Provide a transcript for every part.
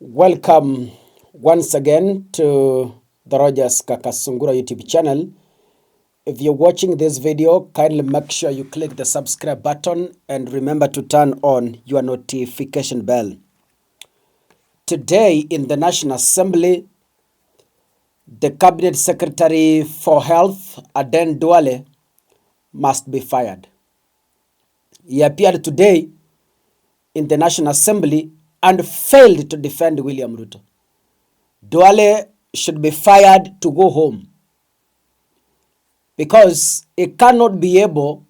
Welcome once again to the Rogers Kakasungura YouTube channel. If you're watching this video, kindly make sure you click the subscribe button and remember to turn on your notification bell. Today in the National Assembly, the Cabinet Secretary for Health, Duale, must be fired. He appeared today in the National Assembly and failed to defend William Ruto. Duale should be fired to go home because he cannot be able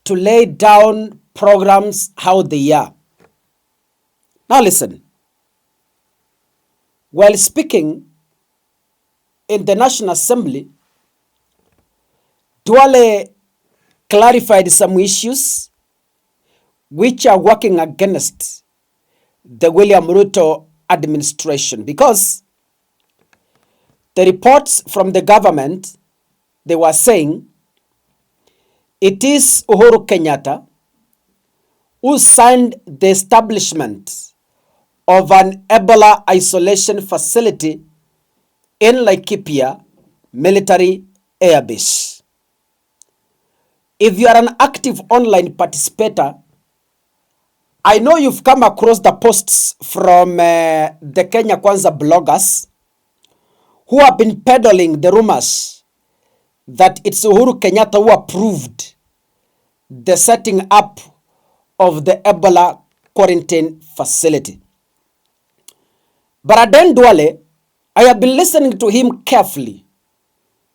to lay down programs how they are. Now listen, while speaking in the National Assembly, Duale clarified some issues which are working against the William Ruto administration, because the reports from the government, they were saying it is Uhuru Kenyatta who signed the establishment of an Ebola isolation facility in Laikipia Military Air Base. If you are an active online participator, I know you've come across the posts from the Kenya Kwanza bloggers who have been peddling the rumors that it's Uhuru Kenyatta who approved the setting up of the Ebola quarantine facility. But Duale, I have been listening to him carefully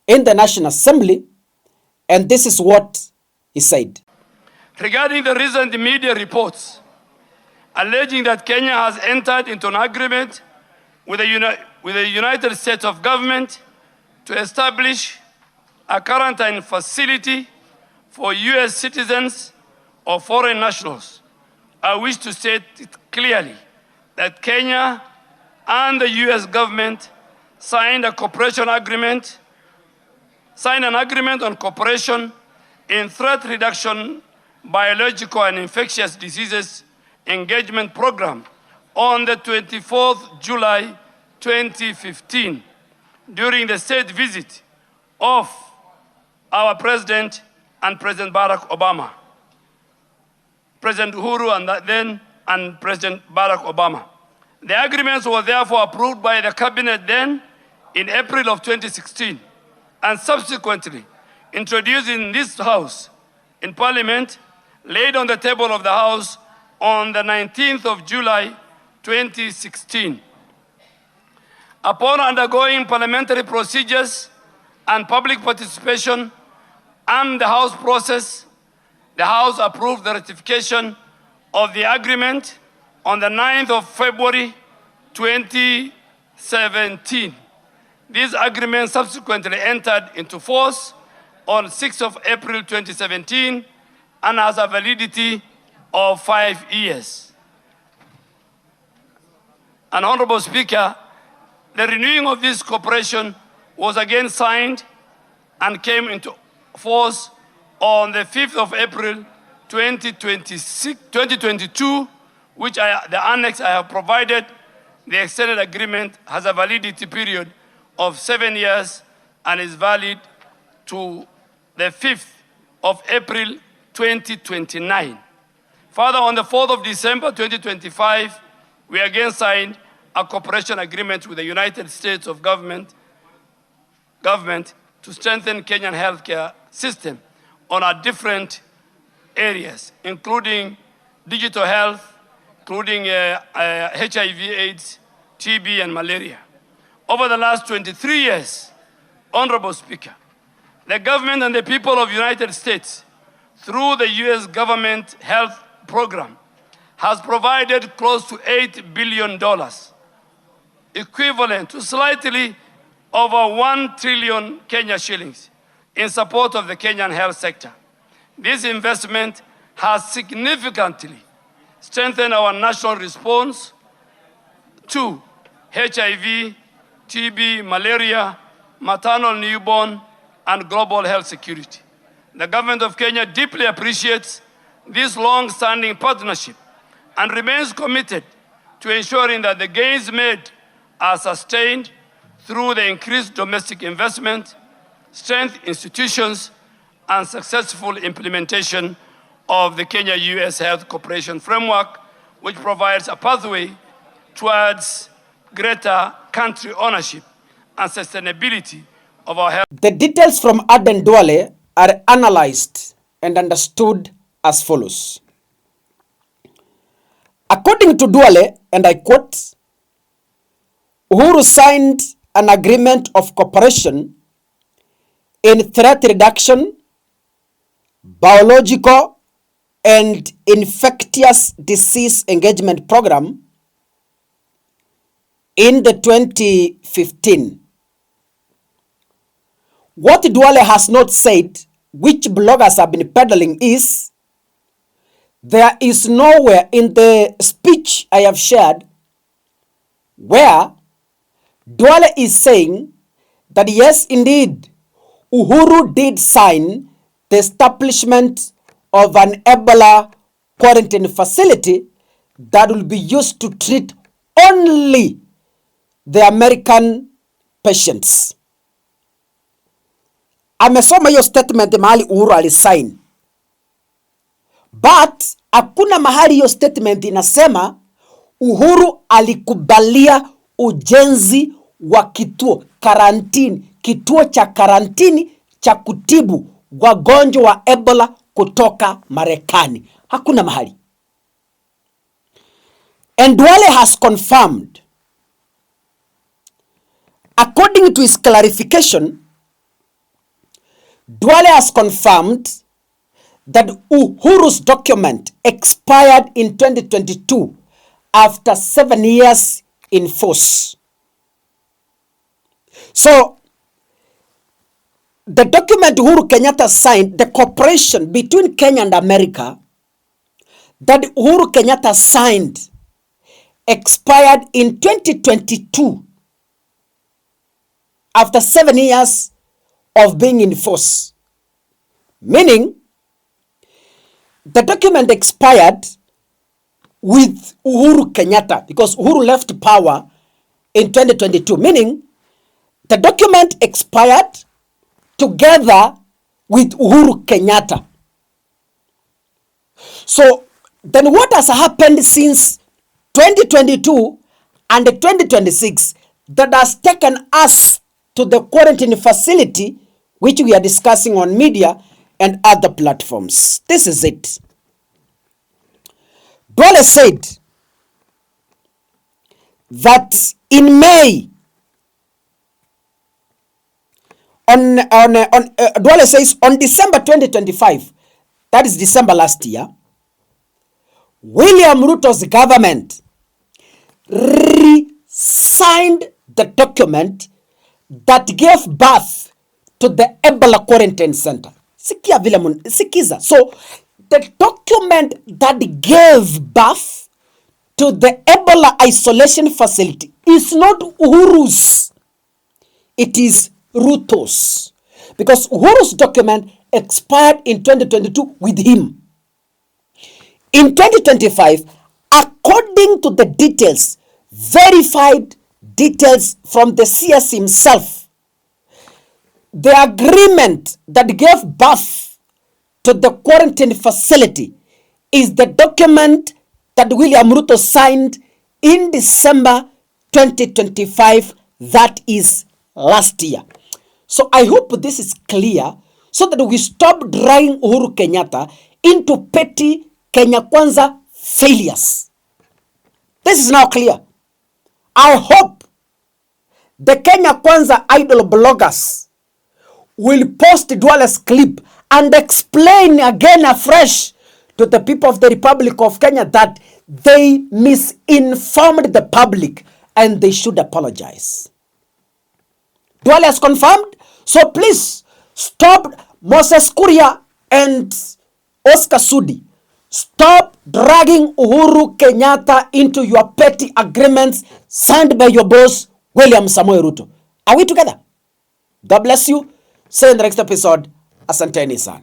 in the National Assembly, and this is what he said. Regarding the recent media reports alleging that Kenya has entered into an agreement with the United States of government to establish a quarantine facility for U.S. citizens or foreign nationals, I wish to state it clearly that Kenya and the U.S. government signed an agreement on cooperation in threat reduction, biological and infectious diseases engagement program on the 24th July 2015 during the state visit of our President and President Barack Obama. President Uhuru and President Barack Obama. The agreements were therefore approved by the cabinet then in April of 2016 and subsequently introduced in this House in Parliament, laid on the table of the House on the 19th of July 2016. Upon undergoing parliamentary procedures and public participation and the House process, the House approved the ratification of the agreement on the 9th of February 2017. This agreement subsequently entered into force on 6th of April 2017 and has a validity of 5 years. And Honorable Speaker, the renewing of this cooperation was again signed and came into force on the 5th of April 2022, which the annex I have provided. The extended agreement has a validity period of 7 years and is valid to the 5th of April 2029. Further, on the 4th of December 2025, we again signed a cooperation agreement with the United States of government to strengthen Kenyan healthcare system on our different areas, including digital health, including HIV/AIDS, TB, and malaria. Over the last 23 years, Honorable Speaker, the government and the people of the United States, through the U.S. government health program, has provided close to $8 billion, equivalent to slightly over 1 trillion Kenya shillings in support of the Kenyan health sector. This investment has significantly strengthened our national response to HIV, TB, malaria, maternal newborn, and global health security. The government of Kenya deeply appreciates this long-standing partnership and remains committed to ensuring that the gains made are sustained through the increased domestic investment, strengthened institutions, and successful implementation of the Kenya-US Health Cooperation Framework, which provides a pathway towards greater country ownership and sustainability of our health. The details from Aden Duale are analyzed and understood as follows. According to Duale, and I quote, Uhuru signed an agreement of cooperation in threat reduction, biological and infectious disease engagement program in the 2015. What Duale has not said, which bloggers have been peddling, is there is nowhere in the speech I have shared where Duale is saying that yes, indeed, Uhuru did sign the establishment of an Ebola quarantine facility that will be used to treat only the American patients. Amesoma hiyo statement mahali Uhuru alisign. But hakuna mahali hiyo statement inasema Uhuru alikubalia ujenzi wa kituo cha karantini cha kutibu wagonjwa wa Ebola kutoka Marekani. Hakuna mahali. And Duale has confirmed, according to his clarification, Duale has confirmed that Uhuru's document expired in 2022 after 7 years in force. So, the document Uhuru Kenyatta signed, the cooperation between Kenya and America, that Uhuru Kenyatta signed, expired in 2022 after 7 years of being in force. Meaning, the document expired with Uhuru Kenyatta because Uhuru left power in 2022. Meaning, the document expired together with Uhuru Kenyatta. So, then what has happened since 2022 and 2026 that has taken us to the quarantine facility, which we are discussing on media and other platforms? This is it. Duale said that in May, Duale says on December 2025, that is December last year, William Ruto's government re-signed the document that gave birth to the Ebola quarantine center. Sikiza. So, the document that gave birth to the Ebola isolation facility is not Uhuru's. It is Ruto's. Because Uhuru's document expired in 2022 with him. In 2025, according to the details, verified details from the CS himself, the agreement that gave birth to the quarantine facility is the document that William Ruto signed in December 2025, that is last year. So I hope this is clear so that we stop drawing Uhuru Kenyatta into petty Kenya Kwanza failures. This is now clear. I hope the Kenya Kwanza idol bloggers will post Duale's clip and explain again afresh to the people of the Republic of Kenya that they misinformed the public and they should apologize. Duale has confirmed, so please stop Moses Kuria and Oscar Sudi. Stop dragging Uhuru Kenyatta into your petty agreements signed by your boss, William Samoei Ruto. Are we together? God bless you. See you in the next episode. Asanteni sana.